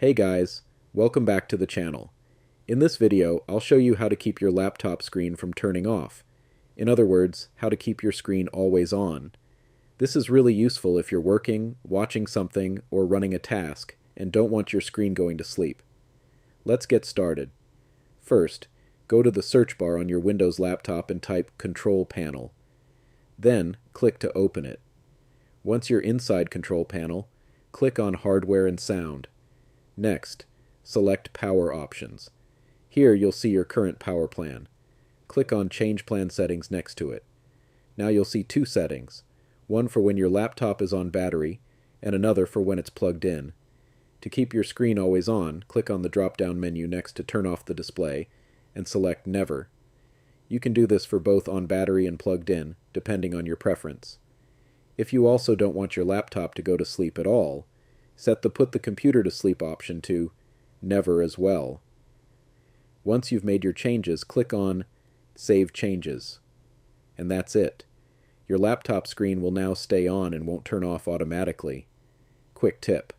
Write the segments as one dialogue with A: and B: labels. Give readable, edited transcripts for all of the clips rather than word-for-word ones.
A: Hey guys, welcome back to the channel. In this video, I'll show you how to keep your laptop screen from turning off. In other words, how to keep your screen always on. This is really useful if you're working, watching something, or running a task, and don't want your screen going to sleep. Let's get started. First, go to the search bar on your Windows laptop and type Control Panel. Then, click to open it. Once you're inside Control Panel, click on Hardware and Sound. Next, select Power Options. Here you'll see your current power plan. Click on Change Plan Settings next to it. Now you'll see two settings, one for when your laptop is on battery, and another for when it's plugged in. To keep your screen always on, click on the drop-down menu next to Turn Off the Display, and select Never. You can do this for both on battery and plugged in, depending on your preference. If you also don't want your laptop to go to sleep at all, set the Put the Computer to Sleep option to Never as well. Once you've made your changes, click on Save Changes. And that's it. Your laptop screen will now stay on and won't turn off automatically. Quick tip.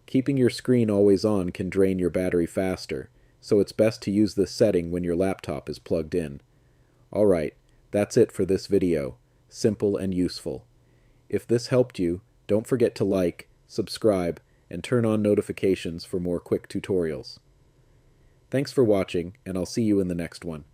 A: Keeping your screen always on can drain your battery faster, so it's best to use this setting when your laptop is plugged in. Alright, that's it for this video. Simple and useful. If this helped you, don't forget to like, subscribe, and turn on notifications for more quick tutorials. Thanks for watching, and I'll see you in the next one.